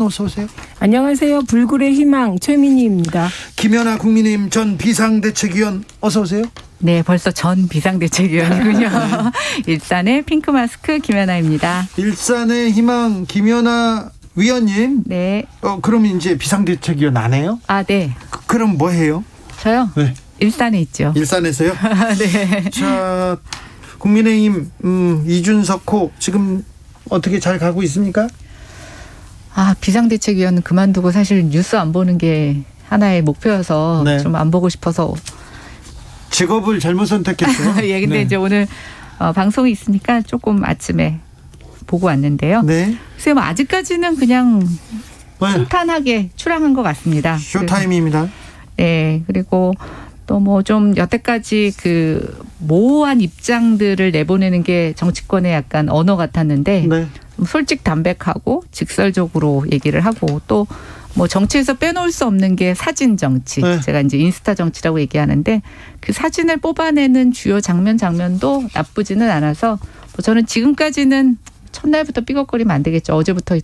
어서 오세요. 안녕하세요. 불굴의 희망 최민희입니다. 김연아 국민의힘 전 비상대책위원 어서 오세요. 네, 벌써 전 비상대책위원이군요. 일산의 핑크마스크 김연아입니다. 일산의 희망 김연아 위원님. 네. 그럼 이제 비상대책위원 안 해요? 아, 네. 그럼 뭐 해요? 저요? 네. 일산에 있죠. 일산에서요? 네. 자, 국민의힘 이준석 지금 어떻게 잘 가고 있습니까? 아, 비상대책위원은 그만두고 사실 뉴스 안 보는 게 하나의 목표여서 네. 좀 안 보고 싶어서. 직업을 잘못 선택했어요. 예, 근데 네. 이제 오늘 방송이 있으니까 조금 아침에 보고 왔는데요. 네. 글쎄요, 뭐 아직까지는 그냥 네. 순탄하게 출항한 것 같습니다. 쇼타임입니다. 네, 그리고 또 뭐 좀 여태까지 그 모호한 입장들을 내보내는 게 정치권의 약간 언어 같았는데 네. 솔직 담백하고 직설적으로 얘기를 하고 또 뭐 정치에서 빼놓을 수 없는 게 사진 정치. 네. 제가 이제 인스타 정치라고 얘기하는데 그 사진을 뽑아내는 주요 장면도 나쁘지는 않아서 뭐 저는 지금까지는 첫날부터 삐걱거리면 안 되겠죠. 어제부터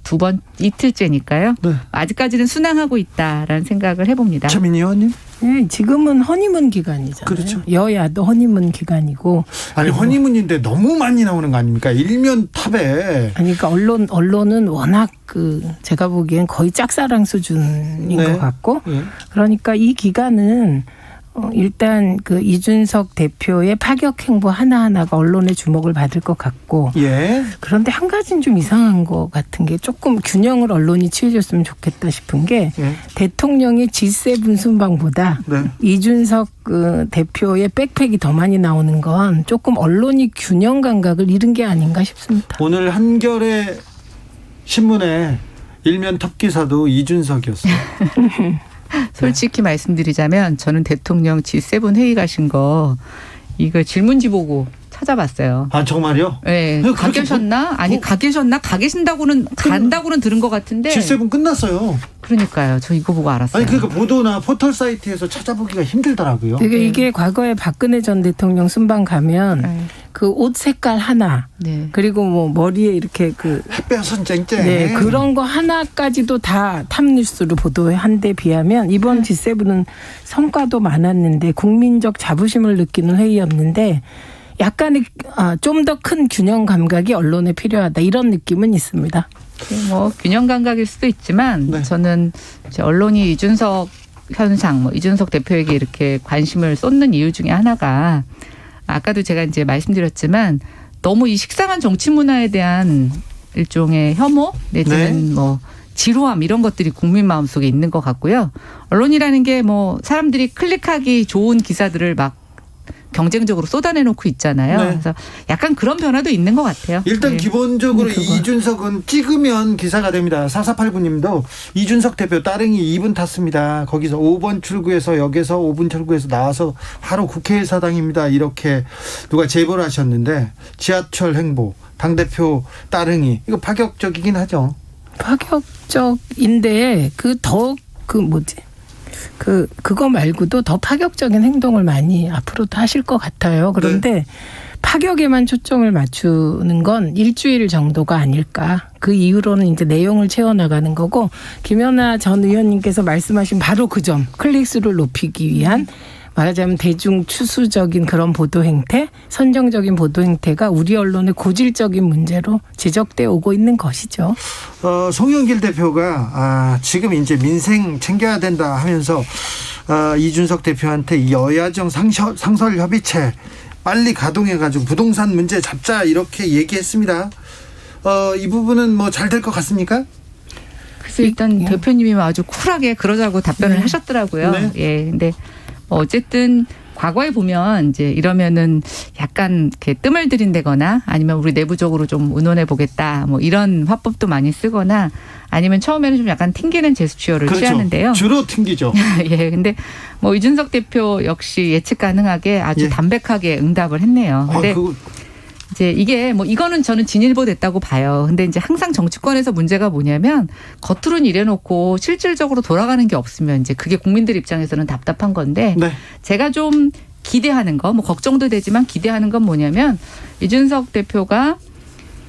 이틀째니까요. 네. 아직까지는 순항하고 있다라는 생각을 해봅니다. 최민희 의원님. 네, 지금은 허니문 기간이잖아요. 그렇죠. 여야도 허니문 기간이고. 아니 허니문인데 너무 많이 나오는 거 아닙니까? 일면 탑에. 아니, 그러니까 언론은 워낙 제가 보기엔 거의 짝사랑 수준인 네. 것 같고. 네. 그러니까 이 기간은 일단 이준석 대표의 파격 행보 하나하나가 언론의 주목을 받을 것 같고. 예. 그런데 한 가지는 좀 이상한 것 같은 게 조금 균형을 언론이 취해줬으면 좋겠다 싶은 게 예. 대통령의 G7 순방보다 네. 이준석 대표의 백팩이 더 많이 나오는 건 조금 언론이 균형 감각을 잃은 게 아닌가 싶습니다. 오늘 한겨레 신문에 일면 탑 기사도 이준석이었어요. 솔직히 말씀드리자면 저는 대통령 G7 회의 가신 거 이거 질문지 보고 찾아봤어요. 아 정말요? 네, 그렇게 가 계셨나? 아니 가 계셨나? 가 계신다고는 간다고는 들은 것 같은데. G7 끝났어요. 그러니까요. 저 이거 보고 알았어요. 아니 그러니까 보도나 포털 사이트에서 찾아보기가 힘들더라고요. 이게 과거에 박근혜 전 대통령 순방 가면 네. 그 옷 색깔 하나 네. 그리고 뭐 머리에 이렇게 햇볕은 쨍쨍. 네, 그런 거 하나까지도 다 탑뉴스로 보도한 데 비하면 이번 G7은 성과도 많았는데 국민적 자부심을 느끼는 회의였는데 약간의 좀 더 큰 균형 감각이 언론에 필요하다 이런 느낌은 있습니다. 뭐 균형 감각일 수도 있지만 네. 저는 이제 언론이 이준석 현상, 이준석 대표에게 이렇게 관심을 쏟는 이유 중에 하나가 아까도 제가 이제 말씀드렸지만 너무 이 식상한 정치 문화에 대한 일종의 혐오 내지는 네. 뭐 지루함 이런 것들이 국민 마음속에 있는 것 같고요. 언론이라는 게 뭐 사람들이 클릭하기 좋은 기사들을 막 경쟁적으로 쏟아내놓고 있잖아요. 네. 그래서 약간 그런 변화도 있는 것 같아요. 일단 네. 기본적으로 이준석은 찍으면 기사가 됩니다. 4489님도 이준석 대표 따릉이 2분 탔습니다. 거기서 5번 출구에서 역에서 5분 출구에서 나와서 바로 국회의사당입니다. 이렇게 누가 제보를 하셨는데 지하철 행보, 당대표 따릉이 이거 파격적이긴 하죠. 파격적인데 그거 말고도 더 파격적인 행동을 많이 앞으로도 하실 것 같아요. 그런데 네. 파격에만 초점을 맞추는 건 일주일 정도가 아닐까. 그 이후로는 이제 내용을 채워나가는 거고 김연아 전 의원님께서 말씀하신 바로 그 점 클릭수를 높이기 위한 말하자면 대중 추수적인 그런 보도 행태, 선정적인 보도 행태가 우리 언론의 고질적인 문제로 지적되어 오고 있는 것이죠. 송영길 대표가 지금 이제 민생 챙겨야 된다 하면서 이준석 대표한테 이 여야정 상설 협의체 빨리 가동해가지고 부동산 문제 잡자 이렇게 얘기했습니다. 이 부분은 뭐 잘 될 것 같습니까? 그래서 일단 대표님이 아주 쿨하게 그러자고 답변을 하셨더라고요. 네. 예, 근데 어쨌든 과거에 보면 이제 이러면은 약간 이렇게 뜸을 들인다거나 아니면 우리 내부적으로 좀 의논해 보겠다 뭐 이런 화법도 많이 쓰거나 아니면 처음에는 좀 약간 튕기는 제스처를 그렇죠. 취하는데요. 주로 튕기죠. 예, 근데 뭐 이준석 대표 역시 예측 가능하게 아주 예. 담백하게 응답을 했네요. 근데 이제 이게 뭐 이거는 저는 진일보됐다고 봐요. 근데 이제 항상 정치권에서 문제가 뭐냐면 겉으로는 이래놓고 실질적으로 돌아가는 게 없으면 이제 그게 국민들 입장에서는 답답한 건데 네. 제가 좀 기대하는 거, 뭐 걱정도 되지만 기대하는 건 뭐냐면 이준석 대표가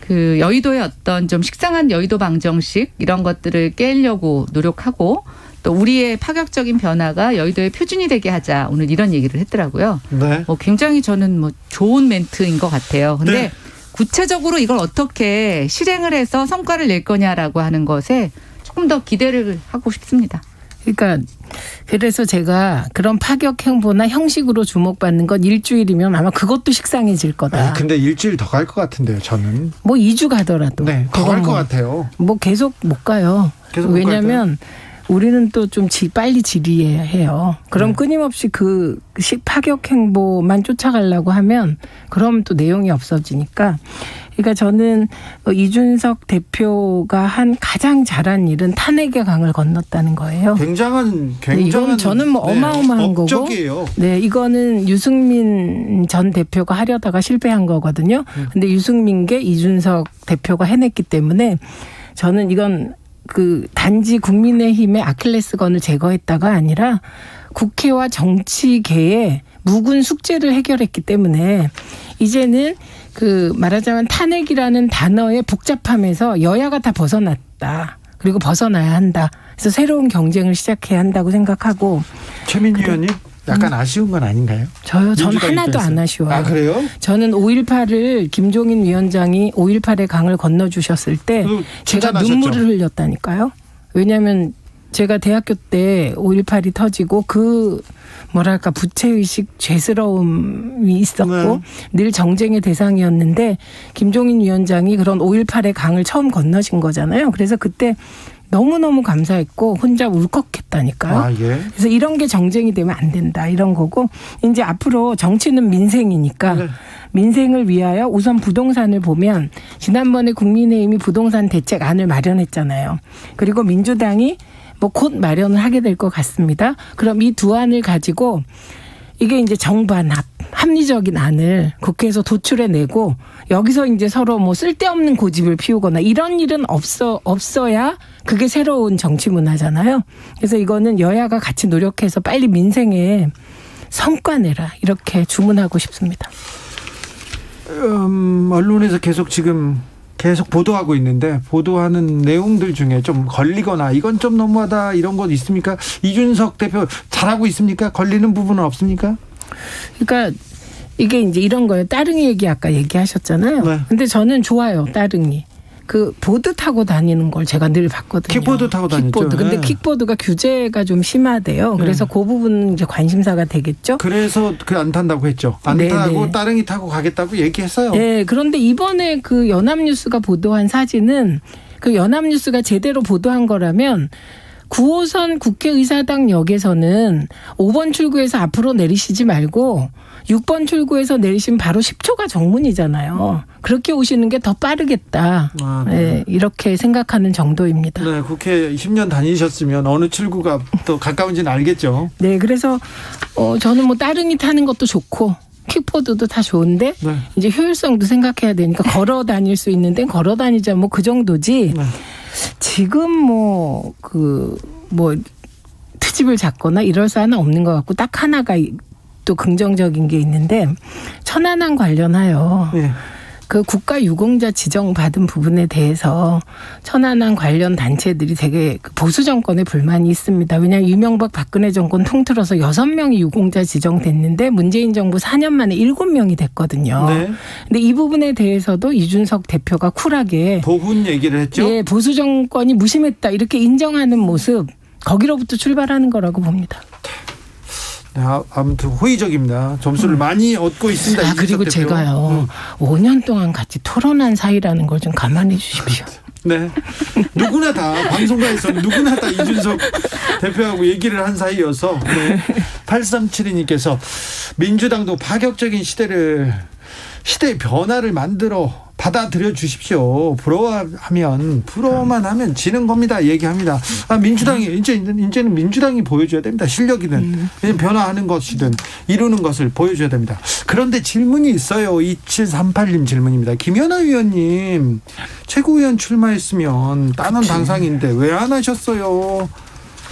그 여의도의 어떤 좀 식상한 여의도 방정식 이런 것들을 깨려고 노력하고 또 우리의 파격적인 변화가 여의도의 표준이 되게 하자 오늘 이런 얘기를 했더라고요. 네. 굉장히 저는 좋은 멘트인 것 같아요. 근데 네. 구체적으로 이걸 어떻게 실행을 해서 성과를 낼 거냐라고 하는 것에 조금 더 기대를 하고 싶습니다. 그러니까 그래서 제가 그런 파격 행보나 형식으로 주목받는 건 일주일이면 아마 그것도 식상해질 거다. 근데 일주일 더 갈 것 같은데요, 저는. 2주 가더라도. 네, 더 갈 것 같아요. 계속 못 가요. 계속 못 왜냐하면 우리는 또 좀 빨리 질의해야 해요. 그럼 끊임없이 그 파격 행보만 쫓아가려고 하면 그럼 또 내용이 없어지니까. 그러니까 저는 이준석 대표가 한 가장 잘한 일은 탄핵의 강을 건넜다는 거예요. 굉장한 이건 저는 어마어마한 업적이에요. 거고. 네, 이거는 유승민 전 대표가 하려다가 실패한 거거든요. 근데 유승민계 이준석 대표가 해냈기 때문에 저는 이건 단지 국민의힘의 아킬레스건을 제거했다가 아니라 국회와 정치계의 묵은 숙제를 해결했기 때문에 이제는 말하자면 탄핵이라는 단어의 복잡함에서 여야가 다 벗어났다. 그리고 벗어나야 한다. 그래서 새로운 경쟁을 시작해야 한다고 생각하고. 최민희 의원님 약간 아쉬운 건 아닌가요? 저는 하나도 안 아쉬워요. 아, 그래요? 저는 5.18을 김종인 위원장이 5.18의 강을 건너주셨을 때 제가 눈물을 흘렸다니까요. 왜냐하면 제가 대학교 때 5.18이 터지고 부채의식 죄스러움이 있었고 늘 정쟁의 대상이었는데 김종인 위원장이 그런 5.18의 강을 처음 건너신 거잖아요. 그래서 그때 너무너무 감사했고 혼자 울컥했다니까요. 아, 예. 그래서 이런 게 정쟁이 되면 안 된다 이런 거고 이제 앞으로 정치는 민생이니까 민생을 위하여 우선 부동산을 보면 지난번에 국민의힘이 부동산 대책안을 마련했잖아요. 그리고 민주당이 곧 마련을 하게 될 것 같습니다. 그럼 이 두 안을 가지고 이게 이제 정반합, 합리적인 안을 국회에서 도출해내고 여기서 이제 서로 쓸데없는 고집을 피우거나 이런 일은 없어야 그게 새로운 정치 문화잖아요. 그래서 이거는 여야가 같이 노력해서 빨리 민생에 성과 내라 이렇게 주문하고 싶습니다. 언론에서 계속 보도하고 있는데 보도하는 내용들 중에 좀 걸리거나 이건 좀 너무하다 이런 건 있습니까? 이준석 대표 잘하고 있습니까? 걸리는 부분은 없습니까? 그러니까 이게 이제 이런 거예요. 따릉이 얘기 아까 얘기하셨잖아요. 네. 근데 저는 좋아요. 따릉이. 보드 타고 다니는 걸 제가 늘 봤거든요. 킥보드 타고 다니죠. 킥보드. 근데 킥보드가 규제가 좀 심하대요. 그래서 그 부분은 이제 관심사가 되겠죠. 그래서 안 탄다고 했죠. 안 타고 따릉이 타고 가겠다고 얘기했어요. 네. 그런데 이번에 연합뉴스가 보도한 사진은 연합뉴스가 제대로 보도한 거라면 9호선 국회의사당 역에서는 5번 출구에서 앞으로 내리시지 말고 6번 출구에서 내리시면 바로 10초가 정문이잖아요. 그렇게 오시는 게 더 빠르겠다. 네, 이렇게 생각하는 정도입니다. 네, 국회 10년 다니셨으면 어느 출구가 더 가까운지는 알겠죠. 네, 그래서 저는 따릉이 타는 것도 좋고 킥보드도 다 좋은데 이제 효율성도 생각해야 되니까 걸어 다닐 수 있는 데는 걸어 다니자 그 정도지. 지금 트집을 잡거나 이럴 사안은 없는 것 같고 딱 하나가 또 긍정적인 게 있는데 천안함 관련하여 국가 유공자 지정받은 부분에 대해서 천안함 관련 단체들이 되게 보수 정권에 불만이 있습니다. 왜냐하면 이명박 박근혜 정권 통틀어서 6명이 유공자 지정됐는데 문재인 정부 4년 만에 7명이 됐거든요. 근데 이 부분에 대해서도 이준석 대표가 쿨하게 보훈 얘기를 했죠. 예, 보수 정권이 무심했다 이렇게 인정하는 모습 거기로부터 출발하는 거라고 봅니다. 아무튼 호의적입니다. 점수를 많이 얻고 있습니다. 그리고 대표. 제가요 5년 동안 같이 토론한 사이라는 걸 좀 감안해 주십시오. 네. 누구나 다 방송가에서 누구나 다 이준석 대표하고 얘기를 한 사이여서 8372님께서 민주당도 파격적인 시대의 변화를 만들어 받아들여 주십시오. 부러워만 하면 지는 겁니다. 얘기합니다. 민주당이 이제는 민주당이 보여줘야 됩니다. 실력이든 변화하는 것이든 이루는 것을 보여줘야 됩니다. 그런데 질문이 있어요. 2738님 질문입니다. 김연아 의원님 최고위원 출마했으면 따는 당상인데 왜 안 하셨어요?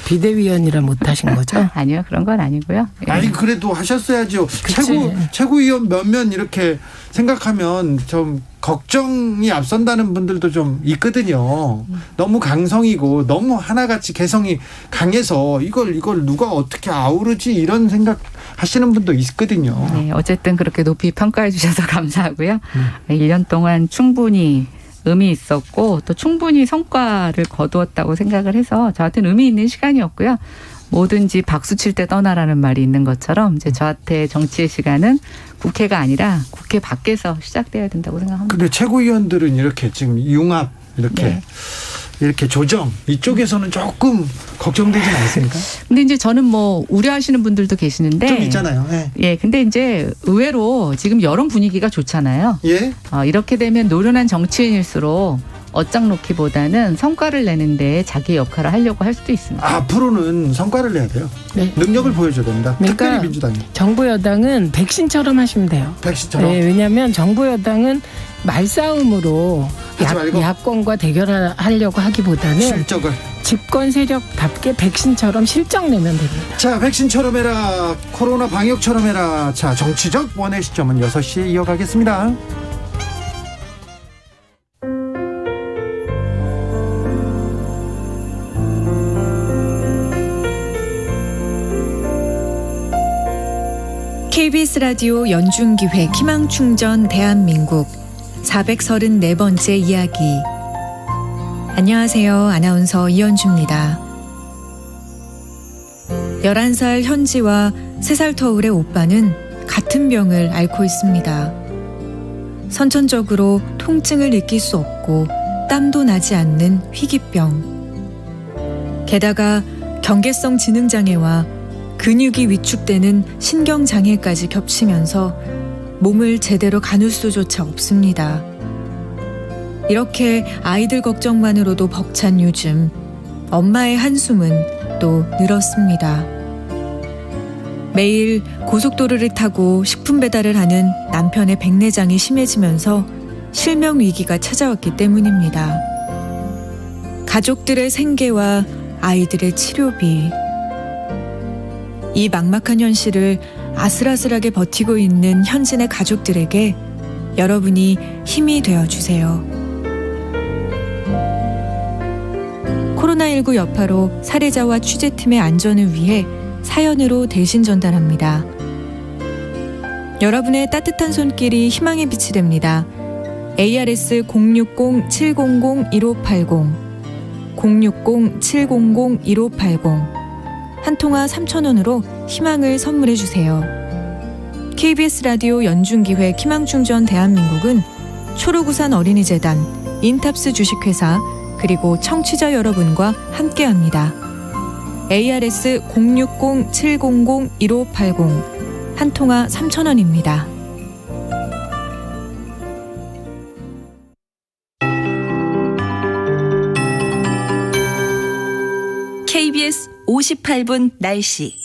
비대위원이라 못하신 거죠? 아니요, 그런 건 아니고요. 예. 아니 그래도 하셨어야죠. 그치. 최고위원 몇몇 이렇게 생각하면 좀 걱정이 앞선다는 분들도 좀 있거든요. 너무 강성이고 너무 하나같이 개성이 강해서 이걸 누가 어떻게 아우르지 이런 생각 하시는 분도 있거든요. 네, 어쨌든 그렇게 높이 평가해 주셔서 감사하고요. 1년 동안 충분히 의미 있었고 또 충분히 성과를 거두었다고 생각을 해서 저한테는 의미 있는 시간이었고요. 뭐든지 박수 칠 때 떠나라는 말이 있는 것처럼 이제 저한테 정치의 시간은 국회가 아니라 국회 밖에서 시작돼야 된다고 생각합니다. 근데 최고위원들은 이렇게 지금 융합 이렇게 조정 이쪽에서는 조금 걱정되진 않습니까? 근데 이제 저는 뭐 우려하시는 분들도 계시는데 좀 있잖아요. 예. 예, 근데 이제 의외로 지금 여론 분위기가 좋잖아요. 예? 이렇게 되면 노련한 정치인일수록 어장놓기보다는 성과를 내는데 자기 역할을 하려고 할 수도 있습니다. 앞으로는 성과를 내야 돼요. 네. 능력을 보여줘야 됩니다. 그러니까 특별히 민주당이. 정부 여당은 백신처럼 하시면 돼요. 백신처럼. 네, 왜냐하면 정부 여당은 말싸움으로 하지 말고. 야권과 대결하려고 하기보다는 실적을. 집권 세력답게 백신처럼 실적 내면 됩니다. 자, 백신처럼 해라. 코로나 방역처럼 해라. 자, 정치적 원의 시점은 6시에 이어가겠습니다. KBS 라디오 연중기획 희망충전 대한민국 434번째 이야기. 안녕하세요. 아나운서 이현주입니다. 11살 현지와 3살 터울의 오빠는 같은 병을 앓고 있습니다. 선천적으로 통증을 느낄 수 없고 땀도 나지 않는 희귀병. 게다가 경계성 지능장애와 근육이 위축되는 신경장애까지 겹치면서 몸을 제대로 가눌 수조차 없습니다. 이렇게 아이들 걱정만으로도 벅찬 요즘 엄마의 한숨은 또 늘었습니다. 매일 고속도로를 타고 식품 배달을 하는 남편의 백내장이 심해지면서 실명 위기가 찾아왔기 때문입니다. 가족들의 생계와 아이들의 치료비, 이 막막한 현실을 아슬아슬하게 버티고 있는 현진의 가족들에게 여러분이 힘이 되어주세요. 코로나19 여파로 사례자와 취재팀의 안전을 위해 사연으로 대신 전달합니다. 여러분의 따뜻한 손길이 희망의 빛이 됩니다. ARS 060-700-1580 060-700-1580 한 통화 3,000원으로 희망을 선물해 주세요. KBS 라디오 연중기획 희망충전 대한민국은 초록우산 어린이재단, 인탑스 주식회사, 그리고 청취자 여러분과 함께합니다. ARS 060-700-1580 한 통화 3,000원입니다. KBS 58분 날씨.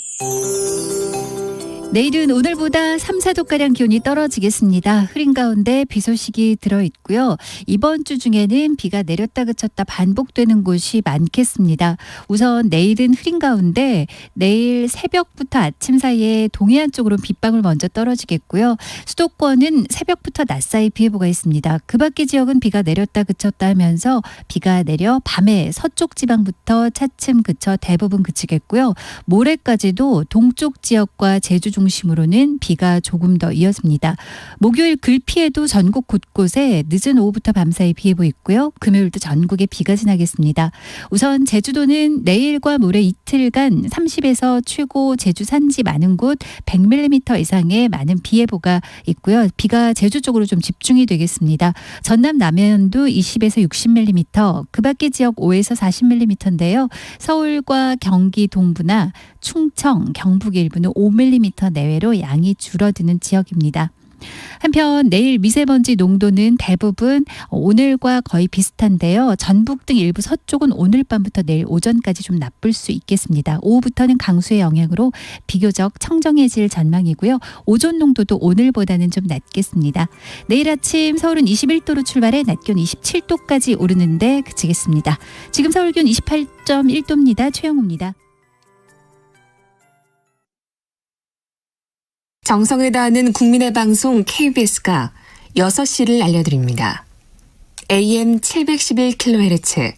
내일은 오늘보다 3, 4도가량 기온이 떨어지겠습니다. 흐린 가운데 비 소식이 들어있고요. 이번 주 중에는 비가 내렸다 그쳤다 반복되는 곳이 많겠습니다. 우선 내일은 흐린 가운데 내일 새벽부터 아침 사이에 동해안 쪽으로 빗방울 먼저 떨어지겠고요. 수도권은 새벽부터 낮 사이 비 예보가 있습니다. 그 밖의 지역은 비가 내렸다 그쳤다 하면서 비가 내려 밤에 서쪽 지방부터 차츰 그쳐 대부분 그치겠고요. 모레까지도 동쪽 지역과 제주 중심으로는 비가 조금 더 이어집니다. 목요일 글피에도 전국 곳곳에 늦은 오후부터 밤사이 비 예보 있고요. 금요일도 전국에 비가 지나겠습니다. 우선 제주도는 내일과 모레 이틀간 30에서 최고 제주 산지 많은 곳 100mm 이상의 많은 비 예보가 있고요. 비가 제주 쪽으로 좀 집중이 되겠습니다. 전남 남해안도 20에서 60mm, 그 밖의 지역 5에서 40mm인데요. 서울과 경기 동부나 충청, 경북 일부는 5mm 내외로 양이 줄어드는 지역입니다. 한편 내일 미세먼지 농도는 대부분 오늘과 거의 비슷한데요. 전북 등 일부 서쪽은 오늘 밤부터 내일 오전까지 좀 나쁠 수 있겠습니다. 오후부터는 강수의 영향으로 비교적 청정해질 전망이고요. 오존 농도도 오늘보다는 좀 낮겠습니다. 내일 아침 서울은 21도로 출발해 낮 기온 27도까지 오르는데 그치겠습니다. 지금 서울 기온 28.1도입니다. 최영우입니다. 정성을 다하는 국민의 방송 KBS가 6시를 알려드립니다. AM 711kHz,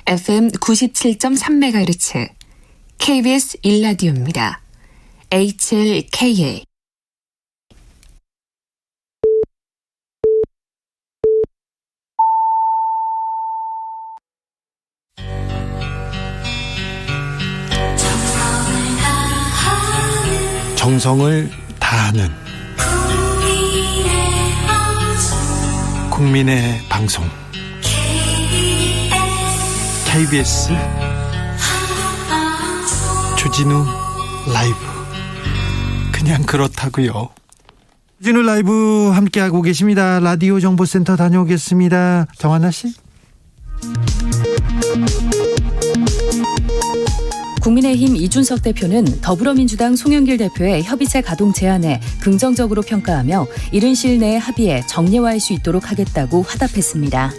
FM 97.3MHz, KBS 1라디오입니다. HLKA. 정성을 다하는 국민의 방송 KBS 주진우 라이브. 그냥 그렇다고요. 주진우 라이브 함께하고 계십니다. 라디오 정보센터 다녀오겠습니다. 정한나 씨. 국민의힘 이준석 대표는 더불어민주당 송영길 대표의 협의체 가동 제안에 긍정적으로 평가하며 이른 시일 내에 합의해 정례화할 수 있도록 하겠다고 화답했습니다.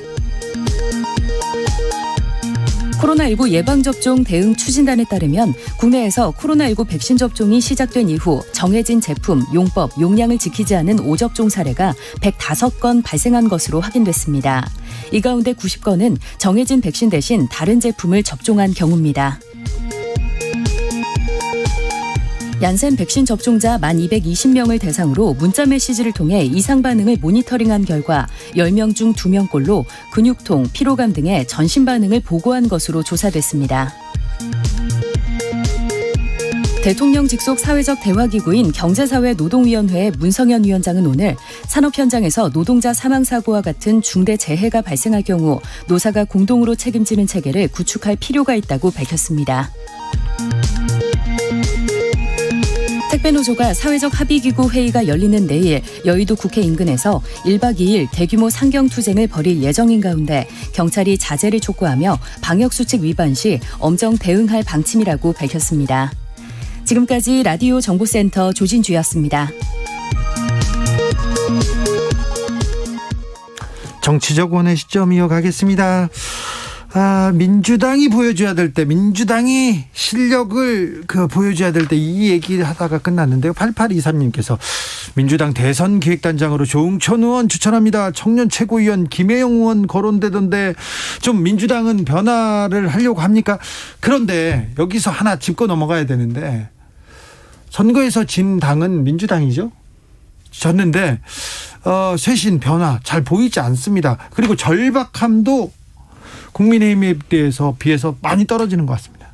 코로나19 예방접종 대응 추진단에 따르면 국내에서 코로나19 백신 접종이 시작된 이후 정해진 제품, 용법, 용량을 지키지 않은 오접종 사례가 105건 발생한 것으로 확인됐습니다. 이 가운데 90건은 정해진 백신 대신 다른 제품을 접종한 경우입니다. 얀센 백신 접종자 1,220명을 대상으로 문자 메시지를 통해 이상 반응을 모니터링한 결과 10명 중 2명꼴로 근육통, 피로감 등의 전신 반응을 보고한 것으로 조사됐습니다. 대통령 직속 사회적 대화기구인 경제사회노동위원회의 문성현 위원장은 오늘 산업 현장에서 노동자 사망사고와 같은 중대 재해가 발생할 경우 노사가 공동으로 책임지는 체계를 구축할 필요가 있다고 밝혔습니다. 택배노조가 사회적 합의기구 회의가 열리는 내일 여의도 국회 인근에서 1박 2일 대규모 상경투쟁을 벌일 예정인 가운데 경찰이 자제를 촉구하며 방역수칙 위반 시 엄정 대응할 방침이라고 밝혔습니다. 지금까지 라디오 정보센터 조진주였습니다. 정치적 원의 시점 이어가겠습니다. 민주당이 보여줘야 될 때, 민주당이 실력을 보여줘야 될 때 이 얘기 하다가 끝났는데요. 8823님께서 민주당 대선 기획단장으로 조응천 의원 추천합니다. 청년 최고위원 김혜영 의원 거론되던데 좀 민주당은 변화를 하려고 합니까? 그런데 여기서 하나 짚고 넘어가야 되는데 선거에서 진 당은 민주당이죠. 졌는데 쇄신 변화 잘 보이지 않습니다. 그리고 절박함도 국민의힘에 비해서 많이 떨어지는 것 같습니다.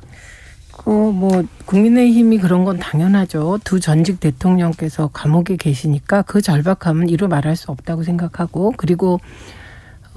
국민의힘이 그런 건 당연하죠. 두 전직 대통령께서 감옥에 계시니까 그 절박함은 이루 말할 수 없다고 생각하고, 그리고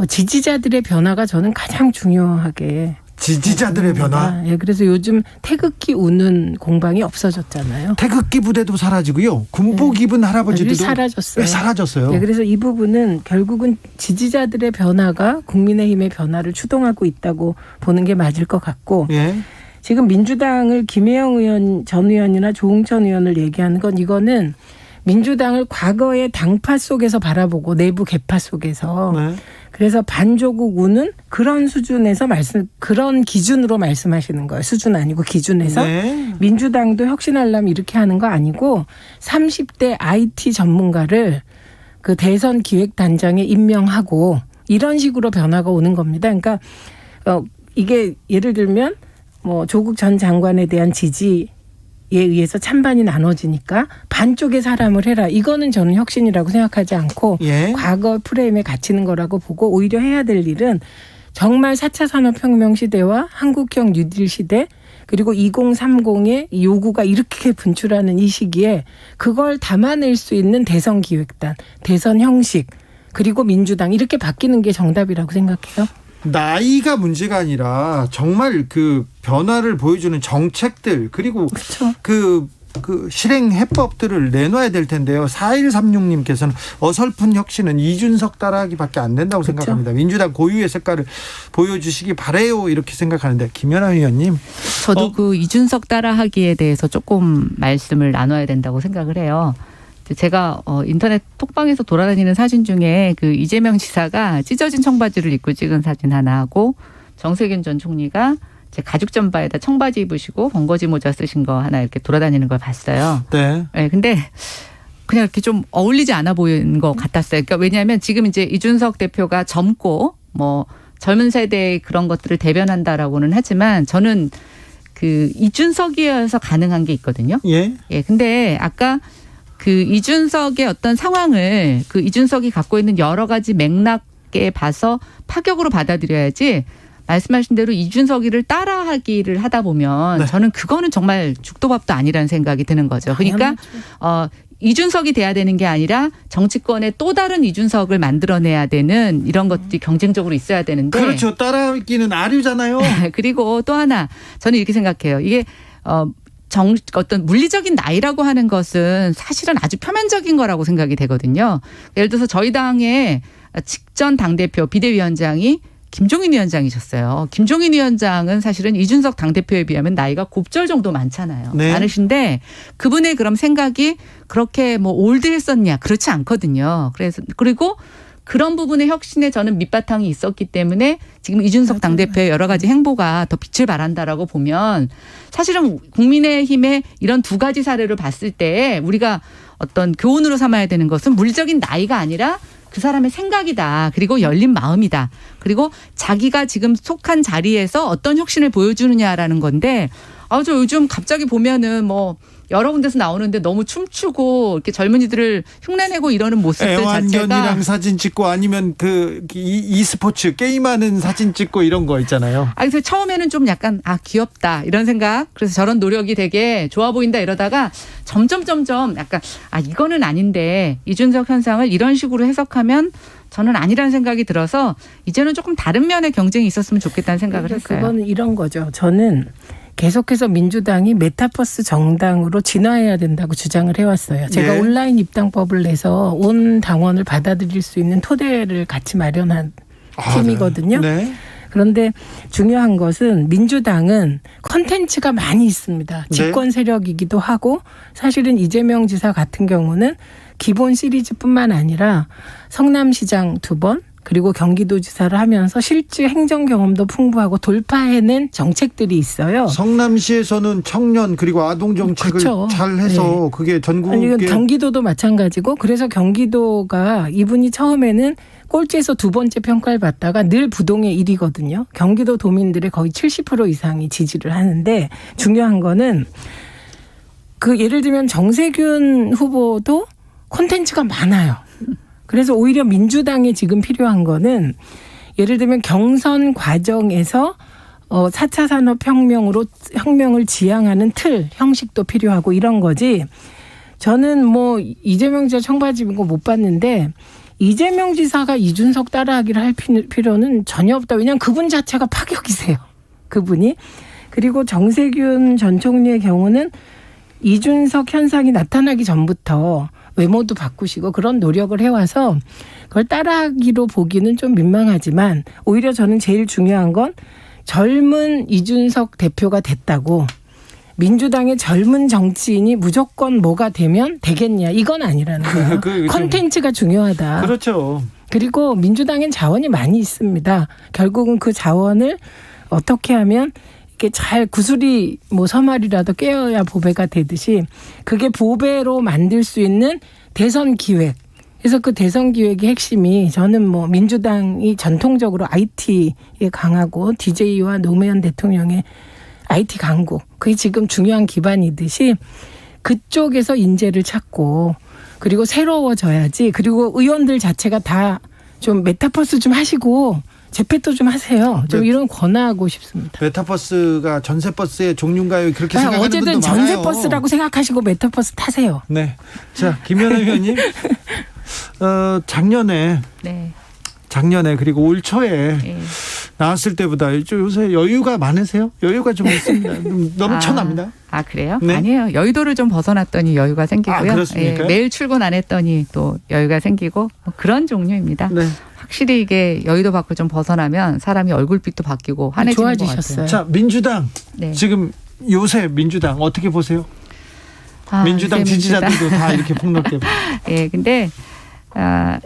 지지자들의 변화가 저는 가장 중요하게. 지지자들의 변화? 예, 그래서 요즘 태극기 우는 공방이 없어졌잖아요. 태극기 부대도 사라지고요. 군복 입은 할아버지들도 사라졌어요. 사라졌어요. 네, 그래서 이 부분은 결국은 지지자들의 변화가 국민의힘의 변화를 추동하고 있다고 보는 게 맞을 것 같고, 예. 지금 민주당을 김혜영 의원 전 의원이나 조응천 의원을 얘기하는 건, 이거는 민주당을 과거의 당파 속에서 바라보고 내부 개파 속에서 네. 그래서 반조국 우는 그런 수준에서 그런 기준으로 말씀하시는 거예요. 수준 아니고 기준에서. 네. 민주당도 혁신하려면 이렇게 하는 거 아니고 30대 IT 전문가를 그 대선 기획단장에 임명하고 이런 식으로 변화가 오는 겁니다. 그러니까 이게 예를 들면 조국 전 장관에 대한 지지에 의해서 찬반이 나눠지니까 반쪽의 사람을 해라. 이거는 저는 혁신이라고 생각하지 않고 예. 과거 프레임에 갇히는 거라고 보고, 오히려 해야 될 일은 정말 4차 산업혁명 시대와 한국형 뉴딜 시대, 그리고 2030의 요구가 이렇게 분출하는 이 시기에 그걸 담아낼 수 있는 대선 기획단, 대선 형식, 그리고 민주당, 이렇게 바뀌는 게 정답이라고 생각해요. 나이가 문제가 아니라 정말 그 변화를 보여주는 정책들, 그리고 그렇죠. 그 그 실행 해법들을 내놔야 될 텐데요. 4136님께서는 어설픈 혁신은 이준석 따라하기밖에 안 된다고 그렇죠. 생각합니다. 민주당 고유의 색깔을 보여주시기 바래요. 이렇게 생각하는데 김연아 의원님. 저도 그 이준석 따라하기에 대해서 조금 말씀을 나눠야 된다고 생각을 해요. 제가 인터넷 톡방에서 돌아다니는 사진 중에 그 이재명 지사가 찢어진 청바지를 입고 찍은 사진 하나 하고 정세균 전 총리가 제 가죽 잠바에다 청바지 입으시고 번거지 모자 쓰신 거 하나 이렇게 돌아다니는 걸 봤어요. 네. 네, 근데 그냥 이렇게 좀 어울리지 않아 보이는 것 같았어요. 그러니까 왜냐하면 지금 이제 이준석 대표가 젊고 뭐 젊은 세대의 그런 것들을 대변한다라고는 하지만 저는 그 이준석이어서 가능한 게 있거든요. 예. 예, 근데 아까 그 이준석의 어떤 상황을 그 이준석이 갖고 있는 여러 가지 맥락에 봐서 파격으로 받아들여야지 말씀하신 대로 이준석이를 따라하기를 하다 보면 네. 저는 그거는 정말 죽도밥도 아니라는 생각이 드는 거죠. 그러니까 이준석이 돼야 되는 게 아니라 정치권에 또 다른 이준석을 만들어내야 되는 이런 것들이 경쟁적으로 있어야 되는데 그렇죠. 따라하기는 아류잖아요. 그리고 또 하나 저는 이렇게 생각해요. 이게 어떤 물리적인 나이라고 하는 것은 사실은 아주 표면적인 거라고 생각이 되거든요. 예를 들어서 저희 당의 직전 당대표 비대위원장이 김종인 위원장이셨어요. 김종인 위원장은 사실은 이준석 당대표에 비하면 나이가 곱절 정도 많잖아요. 네. 많으신데 그분의 그럼 생각이 그렇게 뭐 올드했었냐? 그렇지 않거든요. 그래서 그리고 그런 부분의 혁신에 저는 밑바탕이 있었기 때문에 지금 이준석 당대표의 여러 가지 행보가 더 빛을 발한다라고 보면 사실은 국민의힘의 이런 두 가지 사례를 봤을 때 우리가 어떤 교훈으로 삼아야 되는 것은 물리적인 나이가 아니라 그 사람의 생각이다. 그리고 열린 마음이다. 그리고 자기가 지금 속한 자리에서 어떤 혁신을 보여주느냐라는 건데 저 요즘 갑자기 보면은 뭐 여러 군데서 나오는데 너무 춤추고 이렇게 젊은이들을 흉내내고 이러는 모습들 자체가 애완견이랑 사진 찍고 아니면 그 e스포츠 게임하는 사진 찍고 이런 거 있잖아요. 그래서 처음에는 좀 약간 귀엽다 이런 생각. 그래서 저런 노력이 되게 좋아 보인다 이러다가 점점 약간 이거는 아닌데 이준석 현상을 이런 식으로 해석하면 저는 아니라는 생각이 들어서 이제는 조금 다른 면의 경쟁이 있었으면 좋겠다는 생각을 했어요. 그거는 이런 거죠. 저는 계속해서 민주당이 메타버스 정당으로 진화해야 된다고 주장을 해왔어요. 제가 네. 온라인 입당법을 내서 온 당원을 받아들일 수 있는 토대를 같이 마련한 팀이거든요. 네. 그런데 중요한 것은 민주당은 컨텐츠가 많이 있습니다. 집권 세력이기도 하고 사실은 이재명 지사 같은 경우는 기본 시리즈뿐만 아니라 성남시장 2번 그리고 경기도지사를 하면서 실제 행정 경험도 풍부하고 돌파해낸 정책들이 있어요. 성남시에서는 청년 그리고 아동 정책을 그렇죠. 잘 해서 그게 전국에 경기도도 마찬가지고 그래서 경기도가 이분이 처음에는 꼴찌에서 두 번째 평가를 받다가 늘 부동의 1위거든요. 경기도 도민들의 거의 70% 이상이 지지를 하는데 중요한 거는 그 예를 들면 정세균 후보도 콘텐츠가 많아요. 그래서 오히려 민주당에 지금 필요한 거는 예를 들면 경선 과정에서 4차 산업혁명을 지향하는 틀, 형식도 필요하고 이런 거지. 저는 뭐 이재명 지사 청바지 입은 거 못 봤는데 이재명 지사가 이준석 따라하기를 할 필요는 전혀 없다. 왜냐하면 그분 자체가 파격이세요. 그분이. 그리고 정세균 전 총리의 경우는 이준석 현상이 나타나기 전부터 외모도 바꾸시고 그런 노력을 해와서 그걸 따라하기로 보기는 좀 민망하지만 오히려 저는 제일 중요한 건 젊은 이준석 대표가 됐다고 민주당의 젊은 정치인이 무조건 뭐가 되면 되겠냐 이건 아니라는 거예요. 컨텐츠가 중요하다. 그렇죠. 그리고 민주당엔 자원이 많이 있습니다. 결국은 그 자원을 어떻게 하면 이렇게 잘 구슬이 뭐 서말이라도 깨어야 보배가 되듯이 그게 보배로 만들 수 있는 대선 기획. 그래서 그 대선 기획의 핵심이 저는 뭐 민주당이 전통적으로 IT에 강하고 DJ와 노무현 대통령의 IT 강국. 그게 지금 중요한 기반이듯이 그쪽에서 인재를 찾고 그리고 새로워져야지. 그리고 의원들 자체가 다 좀 메타버스 좀 하시고 재패도 좀 하세요. 좀 이런 권하고 싶습니다. 메타버스가 전세버스의 종류인가요? 그렇게 생각하는 분도 어쨌든 많아요. 전세버스라고 생각하시고 메타버스 타세요. 네. 자, 김연아 의원님. 작년에 네. 작년에 그리고 올 초에 네. 나왔을 때보다 요새 여유가 많으세요? 여유가 좀 있습니다. 넘쳐납니다. 아 그래요? 네. 아니에요. 여의도를 좀 벗어났더니 여유가 생기고요. 아, 그렇습니까? 매일 출근 안 했더니 또 여유가 생기고 뭐 그런 종류입니다. 네. 확실히 이게 여의도 밖을 좀 벗어나면 사람이 얼굴빛도 바뀌고 환해지는 것 좋아지셨어요. 같아요. 자, 민주당 네. 지금 요새 민주당 어떻게 보세요? 아, 민주당 요새 지지자들도 다 이렇게 폭넓게. 예, 근데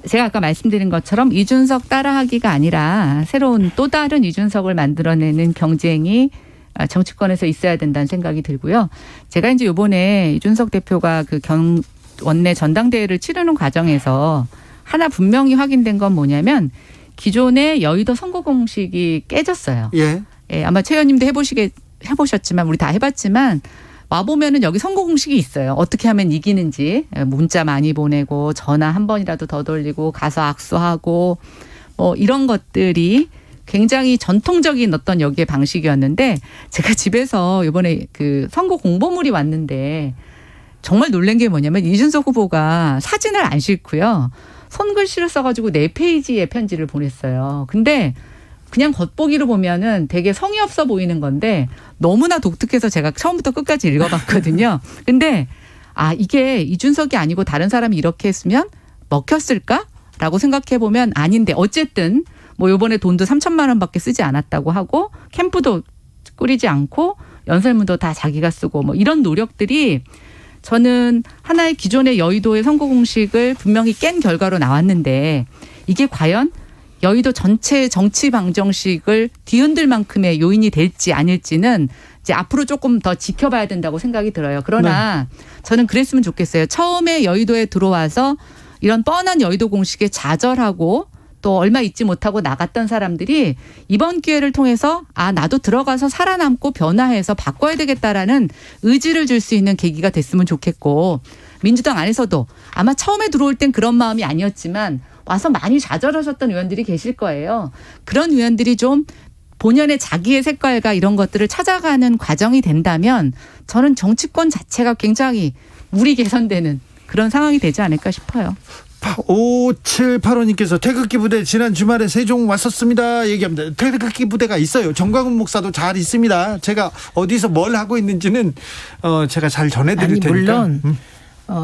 제가 아까 말씀드린 것처럼 이준석 따라하기가 아니라 새로운 또 다른 이준석을 만들어내는 경쟁이 정치권에서 있어야 된다는 생각이 들고요. 제가 이제 이번에 이준석 대표가 그 원내 전당대회를 치르는 과정에서 하나 분명히 확인된 건 뭐냐면 기존의 여의도 선거 공식이 깨졌어요. 예. 예, 아마 최 의원님도 해보셨지만 우리 다 해봤지만 와보면은 여기 선거 공식이 있어요. 어떻게 하면 이기는지 문자 많이 보내고 전화 한 번이라도 더 돌리고 가서 악수하고 뭐 이런 것들이 굉장히 전통적인 어떤 여기의 방식이었는데 제가 집에서 이번에 그 선거 공보물이 왔는데 정말 놀란 게 뭐냐면 이준석 후보가 사진을 안 싣고요. 손글씨를 써가지고 4페이지의 편지를 보냈어요. 근데 그냥 겉보기로 보면은 되게 성의 없어 보이는 건데 너무나 독특해서 제가 처음부터 끝까지 읽어봤거든요. 근데 이게 이준석이 아니고 다른 사람이 이렇게 했으면 먹혔을까라고 생각해 보면 아닌데 어쨌든 뭐 이번에 돈도 3천만 원밖에 쓰지 않았다고 하고 캠프도 꾸리지 않고 연설문도 다 자기가 쓰고 뭐 이런 노력들이 저는 하나의 기존의 여의도의 선거 공식을 분명히 깬 결과로 나왔는데 이게 과연 여의도 전체 정치 방정식을 뒤흔들 만큼의 요인이 될지 아닐지는 이제 앞으로 조금 더 지켜봐야 된다고 생각이 들어요. 그러나 저는 그랬으면 좋겠어요. 처음에 여의도에 들어와서 이런 뻔한 여의도 공식에 좌절하고 또 얼마 있지 못하고 나갔던 사람들이 이번 기회를 통해서 나도 들어가서 살아남고 변화해서 바꿔야 되겠다라는 의지를 줄 수 있는 계기가 됐으면 좋겠고 민주당 안에서도 아마 처음에 들어올 땐 그런 마음이 아니었지만 와서 많이 좌절하셨던 의원들이 계실 거예요. 그런 의원들이 좀 본연의 자기의 색깔과 이런 것들을 찾아가는 과정이 된다면 저는 정치권 자체가 굉장히 물이 개선되는 그런 상황이 되지 않을까 싶어요. 5785님께서 태극기 부대 지난 주말에 세종 왔었습니다 얘기합니다. 태극기 부대가 있어요. 정광훈 목사도 잘 있습니다. 제가 어디서 뭘 하고 있는지는 제가 잘 전해드릴 테니까. 물론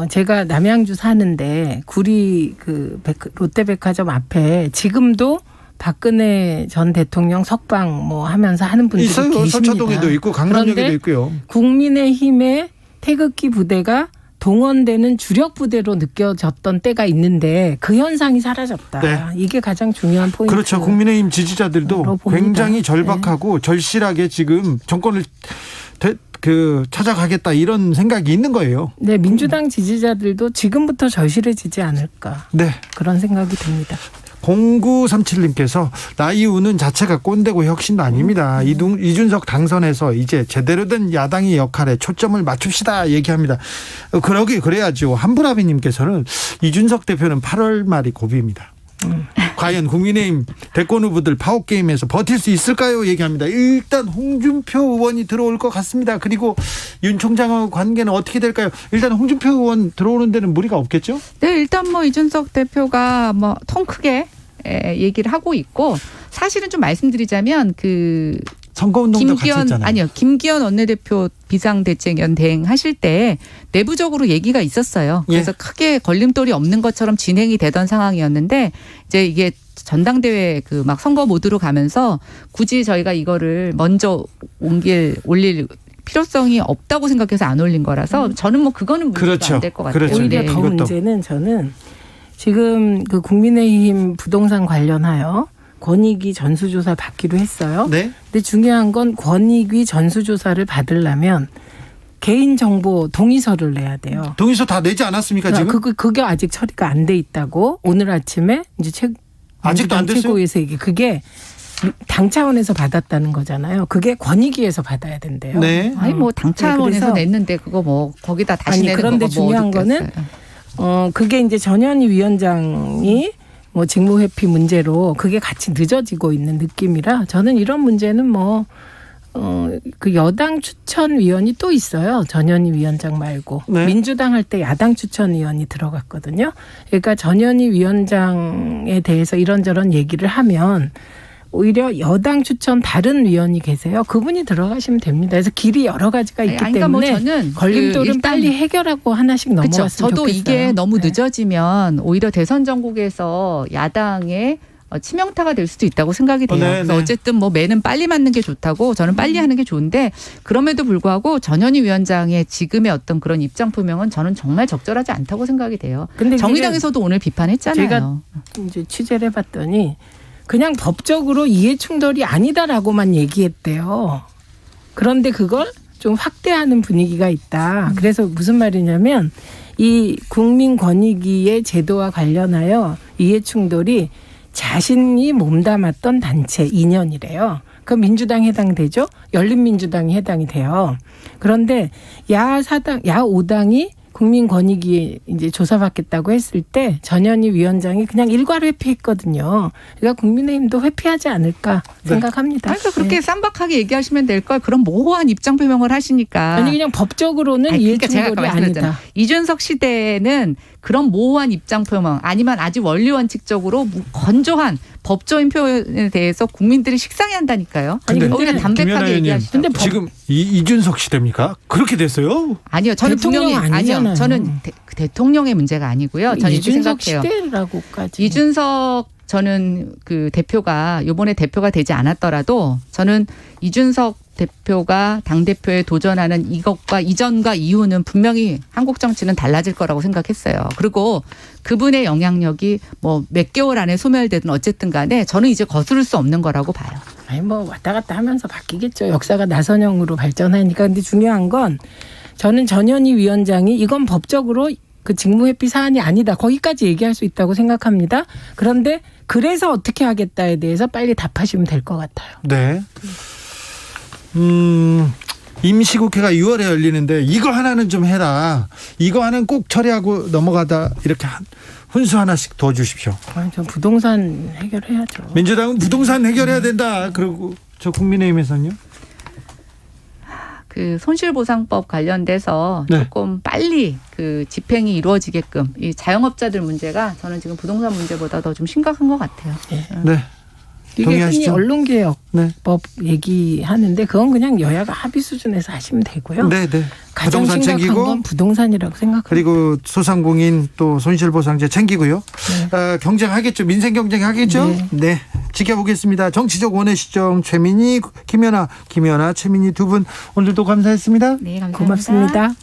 제가 남양주 사는데 구리 그 롯데백화점 앞에 지금도 박근혜 전 대통령 석방 뭐 하면서 하는 분들이 있어요. 계십니다. 서초동에도 있고 강남역에도 있고요. 국민의힘의 태극기 부대가 동원되는 주력 부대로 느껴졌던 때가 있는데 그 현상이 사라졌다. 네. 이게 가장 중요한 포인트. 그렇죠. 국민의힘 지지자들도 굉장히 절박하고 절실하게 지금 정권을 찾아가겠다 이런 생각이 있는 거예요. 네, 민주당 지지자들도 지금부터 절실해지지 않을까. 네. 그런 생각이 듭니다. 0937님께서 나이 우는 자체가 꼰대고 혁신도 아닙니다. 이준석 당선에서 이제 제대로 된 야당의 역할에 초점을 맞춥시다 얘기합니다. 그래야죠. 한불아비님께서는 이준석 대표는 8월 말이 고비입니다. 과연 국민의힘 대권 후보들 파워게임에서 버틸 수 있을까요? 얘기합니다. 일단 홍준표 의원이 들어올 것 같습니다. 그리고 윤 총장하고 관계는 어떻게 될까요? 일단 홍준표 의원 들어오는 데는 무리가 없겠죠? 네, 일단 뭐 이준석 대표가 뭐 통 크게 얘기를 하고 있고 사실은 좀 말씀드리자면 선거운동도 같이 했잖아요. 김기현 원내대표 비상대책위원 대행하실 때 내부적으로 얘기가 있었어요. 그래서 크게 걸림돌이 없는 것처럼 진행이 되던 상황이었는데 이제 이게 전당대회 막 선거 모드로 가면서 굳이 저희가 이거를 먼저 올릴 필요성이 없다고 생각해서 안 올린 거라서 저는 뭐 그거는 문제가 안 될 것 같아요. 그렇죠. 오히려 더 문제는 저는 지금 국민의힘 부동산 관련하여 권익위 전수조사 받기로 했어요. 네. 근데 중요한 건 권익위 전수조사를 받으려면 개인정보 동의서를 내야 돼요. 동의서 다 내지 않았습니까 지금? 그게 아직 처리가 안 돼 있다고 오늘 아침에 이제 아직도 안 됐어요? 최고위에서 그게 당 차원에서 받았다는 거잖아요. 그게 권익위에서 받아야 된대요. 네. 아니 뭐 당 차원에서 냈는데 그거 뭐 거기다 다시 내는 그런데 거가 중요한 거는 그게 이제 전현희 위원장이 뭐 직무회피 문제로 그게 같이 늦어지고 있는 느낌이라 저는 이런 문제는 그 여당 추천위원이 또 있어요. 전현희 위원장 말고. 네. 민주당 할 때 야당 추천위원이 들어갔거든요. 그러니까 전현희 위원장에 대해서 이런저런 얘기를 하면 오히려 여당 추천 다른 위원이 계세요. 그분이 들어가시면 됩니다. 그래서 길이 여러 가지가 있기 그러니까 뭐 때문에 저는 걸림돌은 일단 빨리 해결하고 하나씩 그쵸. 넘어갔으면 저도 좋겠어요. 이게 너무 네. 늦어지면 오히려 대선 전국에서 야당의 치명타가 될 수도 있다고 생각이 돼요. 네, 그래서 네. 어쨌든 뭐 매는 빨리 맞는 게 좋다고 저는 빨리 하는 게 좋은데 그럼에도 불구하고 전현희 위원장의 지금의 어떤 그런 입장 표명은 저는 정말 적절하지 않다고 생각이 돼요. 근데 정의당에서도 오늘 비판했잖아요. 제가 이제 취재를 해봤더니 그냥 법적으로 이해 충돌이 아니다라고만 얘기했대요. 그런데 그걸 좀 확대하는 분위기가 있다. 그래서 무슨 말이냐면 이 국민권익위의 제도와 관련하여 이해 충돌이 자신이 몸담았던 단체 인연이래요. 그 민주당에 해당되죠. 열린민주당이 해당이 돼요. 그런데 야4당, 야5당이 국민권익위에 이제 조사받겠다고 했을 때 전현희 위원장이 그냥 일괄 회피했거든요. 그러니까 국민의힘도 회피하지 않을까 생각합니다. 그러니까 그렇게 네. 쌈박하게 얘기하시면 될 걸 그런 모호한 입장 표명을 하시니까. 아니 그냥 법적으로는 아니, 이해 그러니까 제가 충돌이 아까 말씀드렸잖아요. 아니다. 이준석 시대에는 그런 모호한 입장 표명 아니면 아주 원리 원칙적으로 건조한 법조인 표현에 대해서 국민들이 식상해한다니까요. 아니, 근데 오히려 김연아 담백하게 의원님, 얘기하시죠. 근데 법- 지금 이준석 시대입니까? 그렇게 됐어요? 아니요, 저는 대통령 분명히 아니요, 아니잖아요. 저는 대통령의 문제가 아니고요. 저는 이렇게 이준석 생각해요. 시대라고까지. 이준석 저는 그 대표가 이번에 대표가 되지 않았더라도 저는 이준석 대표가 당대표에 도전하는 이것과 이전과 이후는 분명히 한국 정치는 달라질 거라고 생각했어요. 그리고 그분의 영향력이 뭐 몇 개월 안에 소멸되든 어쨌든 간에 저는 이제 거스를 수 없는 거라고 봐요. 아니 뭐 왔다 갔다 하면서 바뀌겠죠. 역사가 나선형으로 발전하니까. 근데 중요한 건 저는 전현희 위원장이 이건 법적으로 그 직무회피 사안이 아니다. 거기까지 얘기할 수 있다고 생각합니다. 그런데 그래서 어떻게 하겠다에 대해서 빨리 답하시면 될 것 같아요. 네. 임시국회가 6월에 열리는데 이거 하나는 좀 해라. 이거 하나는 꼭 처리하고 넘어가다 이렇게 훈수 하나씩 더 주십시오. 아니, 저 부동산 해결해야죠. 민주당은 부동산 해결해야 된다. 그리고 저 국민의힘에서는요. 그 손실보상법 관련돼서 네. 조금 빨리 그 집행이 이루어지게끔 이 자영업자들 문제가 저는 지금 부동산 문제보다 더 좀 심각한 것 같아요. 네. 이게 흔히 동의하시죠? 언론개혁법 네. 얘기하는데 그건 그냥 여야가 합의 수준에서 하시면 되고요. 네, 네. 가장 부동산 심각한 챙기고 건 부동산이라고 생각합니다. 그리고 소상공인 또 손실보상제 챙기고요. 경쟁하겠죠. 민생 경쟁하겠죠. 네. 네. 지켜보겠습니다. 정치적 원의 시정 최민희, 김연아, 최민희 두 분 오늘도 감사했습니다. 네, 감사합니다. 고맙습니다.